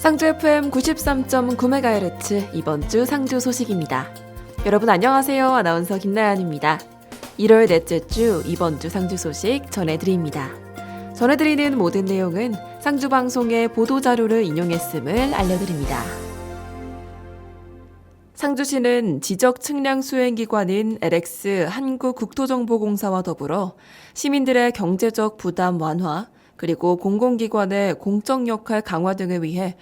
상주 FM 93.9MHz 이번 주 상주 소식입니다. 여러분 안녕하세요. 아나운서 김나연입니다. 1월 넷째 주 이번 주 상주 소식 전해드립니다. 전해드리는 모든 내용은 상주 방송의 보도자료를 인용했음을 알려드립니다. 상주시는 지적 측량 수행기관인 LX 한국국토정보공사와 더불어 시민들의 경제적 부담 완화, 그리고 공공기관의 공적 역할 강화 등을 위해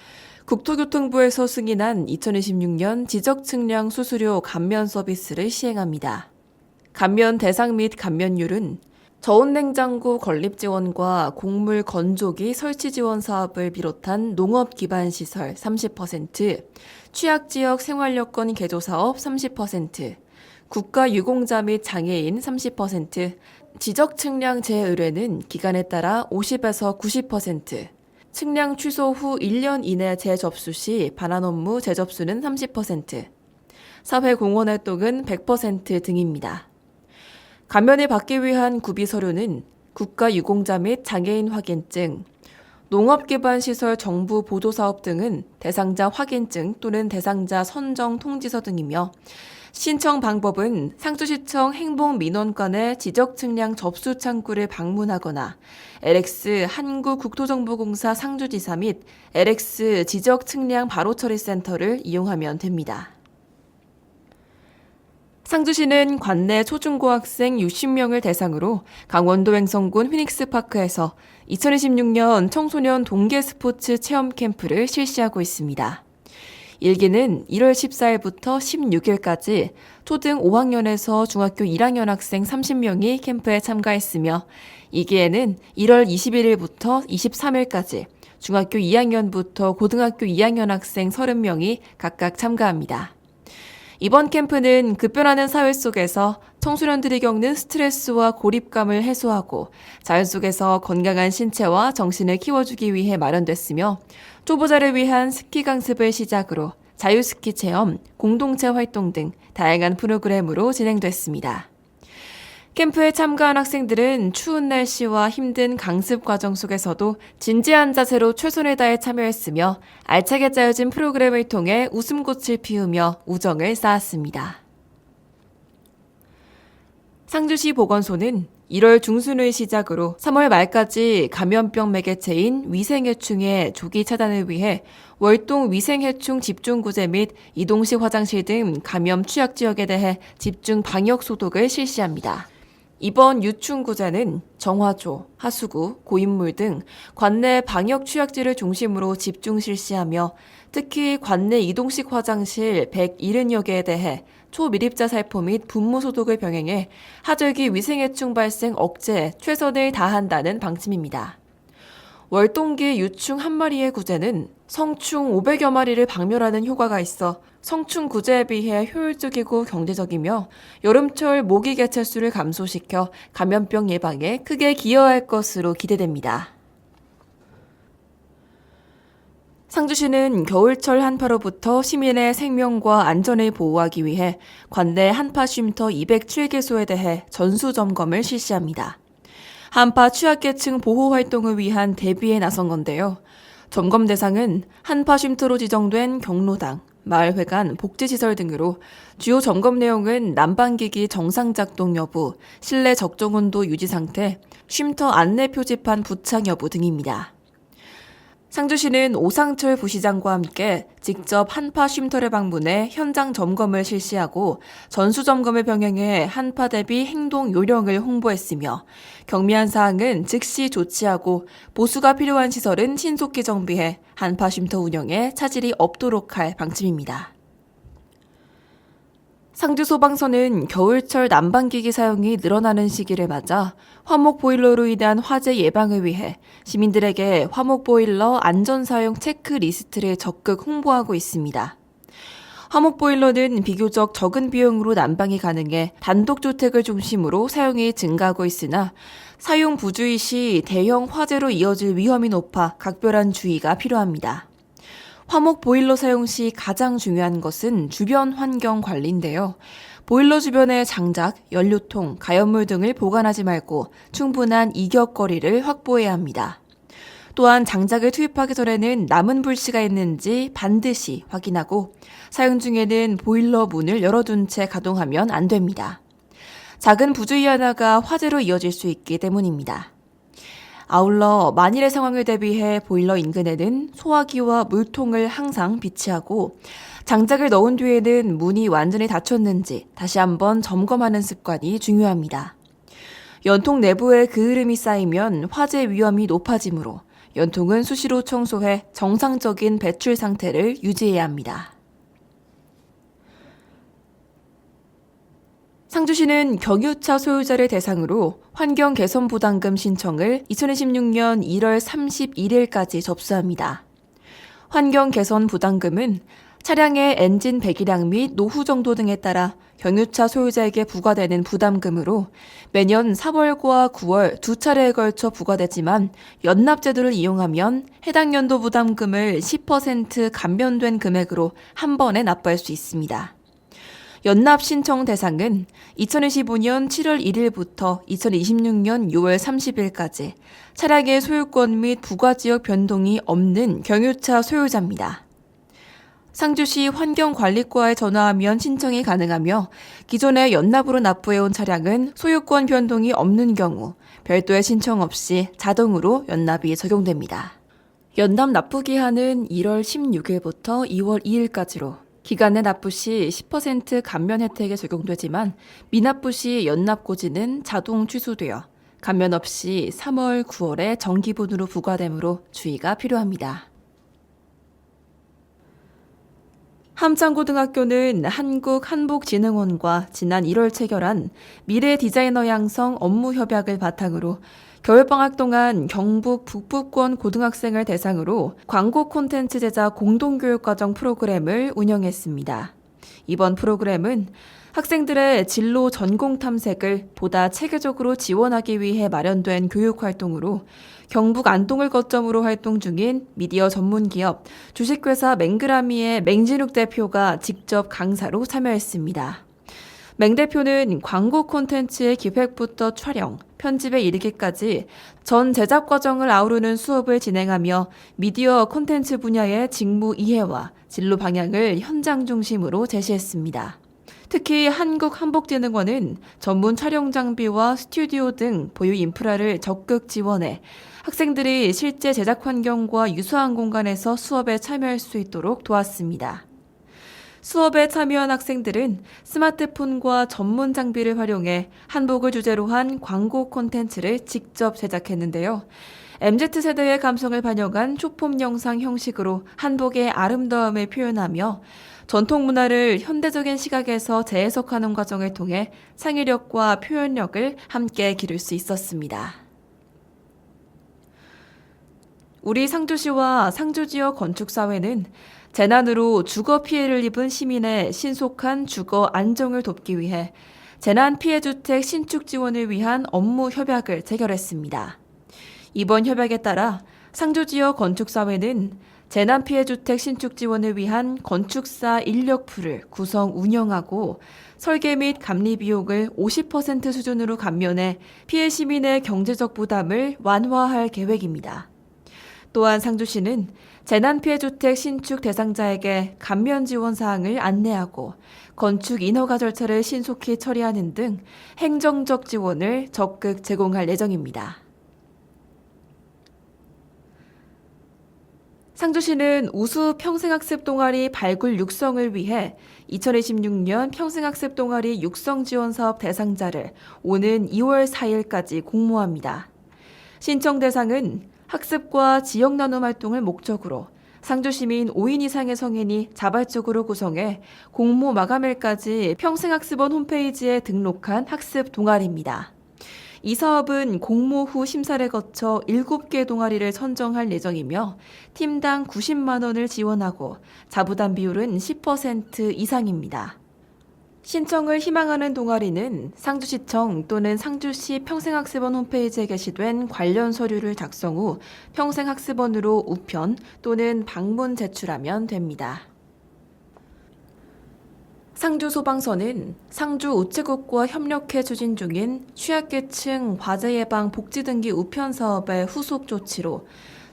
국토교통부에서 승인한 2026년 지적측량 수수료 감면 서비스를 시행합니다. 감면 대상 및 감면율은 저온냉장고 건립 지원과 곡물 건조기 설치 지원 사업을 비롯한 농업 기반 시설 30%, 취약지역 생활여건 개조 사업 30%, 국가유공자 및 장애인 30%, 지적 측량 재의뢰는 기간에 따라 50에서 90%, 측량 취소 후 1년 이내 재접수 시 반환 업무 재접수는 30%, 사회공헌 활동은 100% 등입니다. 감면을 받기 위한 구비 서류는 국가유공자 및 장애인 확인증, 농업기반시설 정부 보도사업 등은 대상자 확인증 또는 대상자 선정 통지서 등이며 신청 방법은 상주시청 행복민원관의 지적측량 접수 창구를 방문하거나 LX 한국국토정보공사 상주지사 및 LX 지적측량 바로처리센터를 이용하면 됩니다. 상주시는 관내 초중고학생 60명을 대상으로 강원도 횡성군 휘닉스파크에서 2026년 청소년 동계 스포츠 체험 캠프를 실시하고 있습니다. 1기는 1월 14일부터 16일까지 초등 5학년에서 중학교 1학년 학생 30명이 캠프에 참가했으며 2기에는 1월 21일부터 23일까지 중학교 2학년부터 고등학교 2학년 학생 30명이 각각 참가합니다. 이번 캠프는 급변하는 사회 속에서 청소년들이 겪는 스트레스와 고립감을 해소하고 자연 속에서 건강한 신체와 정신을 키워주기 위해 마련됐으며 초보자를 위한 스키 강습을 시작으로 자유스키 체험, 공동체 활동 등 다양한 프로그램으로 진행됐습니다. 캠프에 참가한 학생들은 추운 날씨와 힘든 강습 과정 속에서도 진지한 자세로 최선을 다해 참여했으며 알차게 짜여진 프로그램을 통해 웃음꽃을 피우며 우정을 쌓았습니다. 상주시 보건소는 1월 중순을 시작으로 3월 말까지 감염병 매개체인 위생해충의 조기 차단을 위해 월동 위생해충 집중구제 및 이동식 화장실 등 감염 취약 지역에 대해 집중 방역 소독을 실시합니다. 이번 유충구제는 정화조, 하수구, 고인물 등 관내 방역 취약지를 중심으로 집중 실시하며 특히 관내 이동식 화장실 170여 개에 대해 초미립자 살포 및 분무 소독을 병행해 하절기 위생해충 발생 억제에 최선을 다한다는 방침입니다. 월동기 유충 한 마리의 구제는 성충 500여 마리를 박멸하는 효과가 있어 성충 구제에 비해 효율적이고 경제적이며 여름철 모기 개체수를 감소시켜 감염병 예방에 크게 기여할 것으로 기대됩니다. 상주시는 겨울철 한파로부터 시민의 생명과 안전을 보호하기 위해 관내 한파 쉼터 207개소에 대해 전수 점검을 실시합니다. 한파 취약계층 보호 활동을 위한 대비에 나선 건데요. 점검 대상은 한파 쉼터로 지정된 경로당, 마을회관, 복지시설 등으로 주요 점검 내용은 난방기기 정상 작동 여부, 실내 적정 온도 유지 상태, 쉼터 안내 표지판 부착 여부 등입니다. 상주시는 오상철 부시장과 함께 직접 한파 쉼터를 방문해 현장 점검을 실시하고 전수 점검을 병행해 한파 대비 행동 요령을 홍보했으며 경미한 사항은 즉시 조치하고 보수가 필요한 시설은 신속히 정비해 한파 쉼터 운영에 차질이 없도록 할 방침입니다. 상주소방서는 겨울철 난방기기 사용이 늘어나는 시기를 맞아 화목보일러로 인한 화재 예방을 위해 시민들에게 화목보일러 안전사용 체크리스트를 적극 홍보하고 있습니다. 화목보일러는 비교적 적은 비용으로 난방이 가능해 단독주택을 중심으로 사용이 증가하고 있으나 사용 부주의 시 대형 화재로 이어질 위험이 높아 각별한 주의가 필요합니다. 화목 보일러 사용 시 가장 중요한 것은 주변 환경 관리인데요. 보일러 주변에 장작, 연료통, 가연물 등을 보관하지 말고 충분한 이격거리를 확보해야 합니다. 또한 장작을 투입하기 전에는 남은 불씨가 있는지 반드시 확인하고 사용 중에는 보일러 문을 열어둔 채 가동하면 안 됩니다. 작은 부주의 하나가 화재로 이어질 수 있기 때문입니다. 아울러 만일의 상황을 대비해 보일러 인근에는 소화기와 물통을 항상 비치하고 장작을 넣은 뒤에는 문이 완전히 닫혔는지 다시 한번 점검하는 습관이 중요합니다. 연통 내부에 그을음이 쌓이면 화재 위험이 높아지므로 연통은 수시로 청소해 정상적인 배출 상태를 유지해야 합니다. 상주시는 경유차 소유자를 대상으로 환경 개선 부담금 신청을 2026년 1월 31일까지 접수합니다. 환경 개선 부담금은 차량의 엔진 배기량 및 노후 정도 등에 따라 경유차 소유자에게 부과되는 부담금으로 매년 3월과 9월 두 차례에 걸쳐 부과되지만 연납제도를 이용하면 해당 연도 부담금을 10% 감면된 금액으로 한 번에 납부할 수 있습니다. 연납 신청 대상은 2025년 7월 1일부터 2026년 6월 30일까지 차량의 소유권 및 부과지역 변동이 없는 경유차 소유자입니다. 상주시 환경관리과에 전화하면 신청이 가능하며 기존에 연납으로 납부해온 차량은 소유권 변동이 없는 경우 별도의 신청 없이 자동으로 연납이 적용됩니다. 연납 납부 기한은 1월 16일부터 2월 2일까지로 기간 내 납부 시 10% 감면 혜택에 적용되지만 미납부 시 연납고지는 자동 취소되어 감면 없이 3월, 9월에 정기분으로 부과되므로 주의가 필요합니다. 함창고등학교는 한국한복진흥원과 지난 1월 체결한 미래 디자이너 양성 업무 협약을 바탕으로 겨울방학 동안 경북 북부권 고등학생을 대상으로 광고 콘텐츠 제작 공동교육과정 프로그램을 운영했습니다. 이번 프로그램은 학생들의 진로 전공 탐색을 보다 체계적으로 지원하기 위해 마련된 교육활동으로 경북 안동을 거점으로 활동 중인 미디어 전문기업 주식회사 맹그라미의 맹진욱 대표가 직접 강사로 참여했습니다. 맹 대표는 광고 콘텐츠의 기획부터 촬영, 편집에 이르기까지 전 제작 과정을 아우르는 수업을 진행하며 미디어 콘텐츠 분야의 직무 이해와 진로 방향을 현장 중심으로 제시했습니다. 특히 한국한복진흥원은 전문 촬영 장비와 스튜디오 등 보유 인프라를 적극 지원해 학생들이 실제 제작 환경과 유사한 공간에서 수업에 참여할 수 있도록 도왔습니다. 수업에 참여한 학생들은 스마트폰과 전문 장비를 활용해 한복을 주제로 한 광고 콘텐츠를 직접 제작했는데요. MZ세대의 감성을 반영한 쇼폼 영상 형식으로 한복의 아름다움을 표현하며 전통 문화를 현대적인 시각에서 재해석하는 과정을 통해 창의력과 표현력을 함께 기를 수 있었습니다. 우리 상주시와 상주지역 건축사회는 재난으로 주거 피해를 입은 시민의 신속한 주거 안정을 돕기 위해 재난피해주택 신축 지원을 위한 업무 협약을 체결했습니다. 이번 협약에 따라 상주지역 건축사회는 재난피해주택 신축 지원을 위한 건축사 인력풀을 구성 운영하고 설계 및 감리 비용을 50% 수준으로 감면해 피해 시민의 경제적 부담을 완화할 계획입니다. 또한 상주시는 재난피해주택 신축 대상자에게 감면 지원 사항을 안내하고 건축 인허가 절차를 신속히 처리하는 등 행정적 지원을 적극 제공할 예정입니다. 상주시는 우수 평생학습 동아리 발굴 육성을 위해 2026년 평생학습 동아리 육성 지원 사업 대상자를 오는 2월 4일까지 공모합니다. 신청 대상은 학습과 지역 나눔 활동을 목적으로 상주시민 5인 이상의 성인이 자발적으로 구성해 공모 마감일까지 평생학습원 홈페이지에 등록한 학습 동아리입니다. 이 사업은 공모 후 심사를 거쳐 7개 동아리를 선정할 예정이며 팀당 90만 원을 지원하고 자부담 비율은 10% 이상입니다. 신청을 희망하는 동아리는 상주시청 또는 상주시 평생학습원 홈페이지에 게시된 관련 서류를 작성 후 평생학습원으로 우편 또는 방문 제출하면 됩니다. 상주소방서는 상주 우체국과 협력해 추진 중인 취약계층 화재 예방 복지 등기 우편 사업의 후속 조치로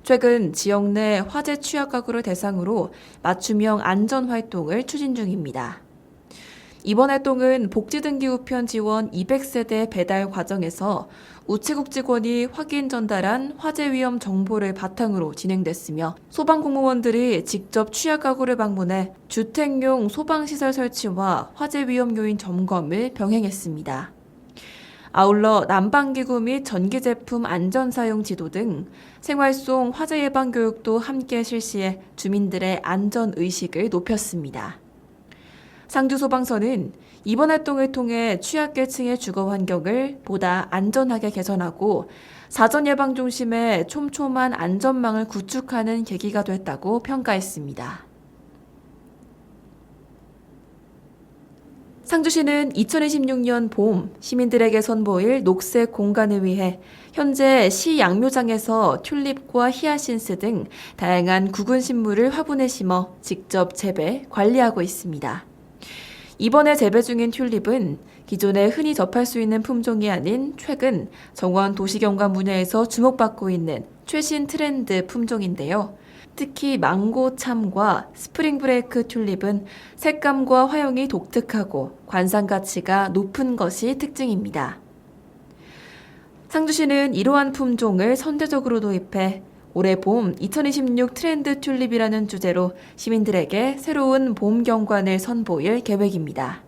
최근 지역 내 화재 취약 가구를 대상으로 맞춤형 안전 활동을 추진 중입니다. 이번 활동은 복지등기 우편 지원 200세대 배달 과정에서 우체국 직원이 확인 전달한 화재 위험 정보를 바탕으로 진행됐으며 소방공무원들이 직접 취약 가구를 방문해 주택용 소방시설 설치와 화재 위험 요인 점검을 병행했습니다. 아울러 난방기구 및 전기제품 안전사용 지도 등 생활 속 화재 예방 교육도 함께 실시해 주민들의 안전의식을 높였습니다. 상주소방서는 이번 활동을 통해 취약계층의 주거 환경을 보다 안전하게 개선하고 사전예방중심의 촘촘한 안전망을 구축하는 계기가 됐다고 평가했습니다. 상주시는 2026년 봄 시민들에게 선보일 녹색 공간을 위해 현재 시 양묘장에서 튤립과 히아신스 등 다양한 구근 식물을 화분에 심어 직접 재배, 관리하고 있습니다. 이번에 재배 중인 튤립은 기존에 흔히 접할 수 있는 품종이 아닌 최근 정원 도시경관 분야에서 주목받고 있는 최신 트렌드 품종인데요. 특히 망고 참과 스프링 브레이크 튤립은 색감과 화형이 독특하고 관상 가치가 높은 것이 특징입니다. 상주시는 이러한 품종을 선제적으로 도입해 올해 봄 2026 트렌드 튤립이라는 주제로 시민들에게 새로운 봄 경관을 선보일 계획입니다.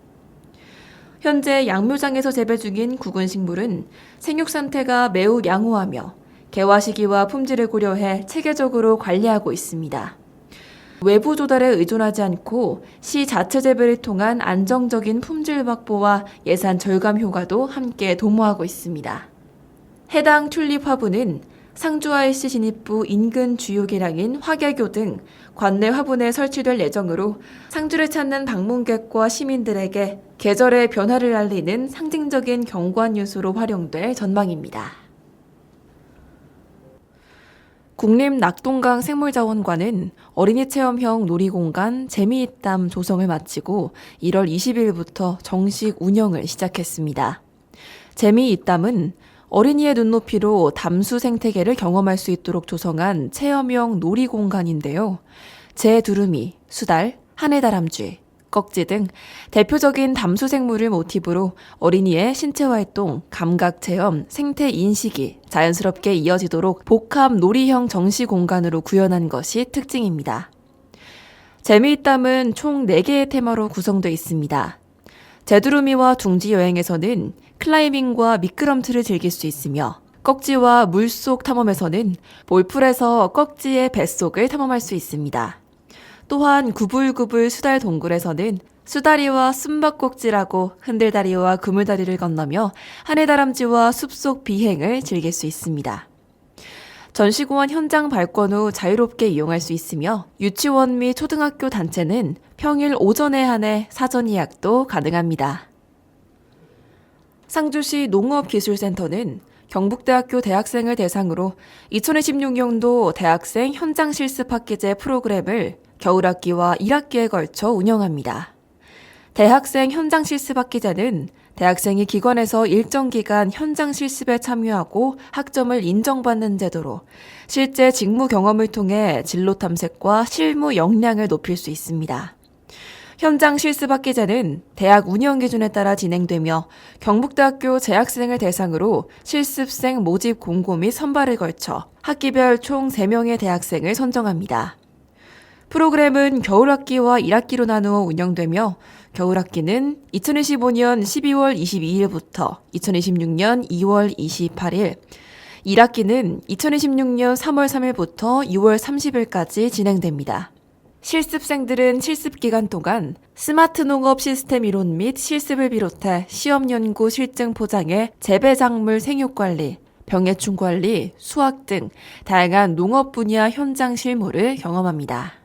현재 양묘장에서 재배 중인 구근 식물은 생육 상태가 매우 양호하며 개화 시기와 품질을 고려해 체계적으로 관리하고 있습니다. 외부 조달에 의존하지 않고 시 자체 재배를 통한 안정적인 품질 확보와 예산 절감 효과도 함께 도모하고 있습니다. 해당 튤립 화분은 상주IC 진입부 인근 주요 개량인 화계교 등 관내 화분에 설치될 예정으로 상주를 찾는 방문객과 시민들에게 계절의 변화를 알리는 상징적인 경관 요소로 활용될 전망입니다. 국립낙동강 생물자원관은 어린이 체험형 놀이공간 재미있담 조성을 마치고 1월 20일부터 정식 운영을 시작했습니다. 재미있담은 어린이의 눈높이로 담수 생태계를 경험할 수 있도록 조성한 체험형 놀이공간인데요. 재두루미, 수달, 하늘다람쥐, 꺽지 등 대표적인 담수 생물을 모티브로 어린이의 신체 활동, 감각 체험, 생태 인식이 자연스럽게 이어지도록 복합 놀이형 정시 공간으로 구현한 것이 특징입니다. 재미있담은 총 4개의 테마로 구성되어 있습니다. 제두루미와 둥지 여행에서는 클라이밍과 미끄럼틀을 즐길 수 있으며 꺽지와 물속 탐험에서는 볼풀에서 꺽지의 뱃속을 탐험할 수 있습니다. 또한 구불구불 수달 동굴에서는 수다리와 숨바꼭질하고 흔들다리와 그물다리를 건너며 하늘다람쥐와 숲속 비행을 즐길 수 있습니다. 전시공원 현장 발권 후 자유롭게 이용할 수 있으며 유치원 및 초등학교 단체는 평일 오전에 한해 사전 예약도 가능합니다. 상주시 농업기술센터는 경북대학교 대학생을 대상으로 2026년도 대학생 현장 실습 학기제 프로그램을 겨울학기와 1학기에 걸쳐 운영합니다. 대학생 현장 실습 학기제는 대학생이 기관에서 일정 기간 현장 실습에 참여하고 학점을 인정받는 제도로 실제 직무 경험을 통해 진로 탐색과 실무 역량을 높일 수 있습니다. 현장 실습 학기제는 대학 운영 기준에 따라 진행되며 경북대학교 재학생을 대상으로 실습생 모집 공고 및 선발을 걸쳐 학기별 총 3명의 대학생을 선정합니다. 프로그램은 겨울학기와 1학기로 나누어 운영되며 겨울학기는 2025년 12월 22일부터 2026년 2월 28일, 1학기는 2026년 3월 3일부터 6월 30일까지 진행됩니다. 실습생들은 실습 기간 동안 스마트 농업 시스템 이론 및 실습을 비롯해 시험 연구 실증 포장에 재배 작물 생육 관리, 병해충 관리, 수확 등 다양한 농업 분야 현장 실무를 경험합니다.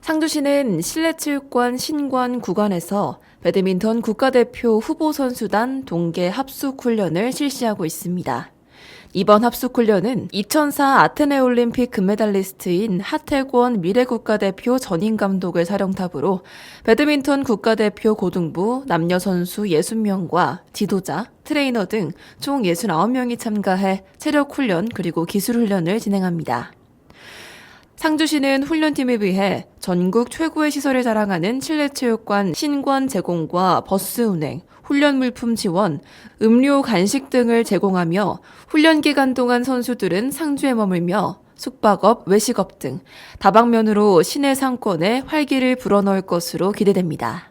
상주시는 실내체육관 신관 구관에서 배드민턴 국가대표 후보 선수단 동계 합숙 훈련을 실시하고 있습니다. 이번 합숙훈련은 2004 아테네 올림픽 금메달리스트인 하태권 미래국가대표 전임 감독을 사령탑으로 배드민턴 국가대표 고등부 남녀 선수 60명과 지도자, 트레이너 등 총 69명이 참가해 체력훈련 그리고 기술훈련을 진행합니다. 상주시는 훈련팀에 비해 전국 최고의 시설을 자랑하는 실내체육관 신관 제공과 버스 운행, 훈련 물품 지원, 음료, 간식 등을 제공하며 훈련 기간 동안 선수들은 상주에 머물며 숙박업, 외식업 등 다방면으로 시내 상권에 활기를 불어넣을 것으로 기대됩니다.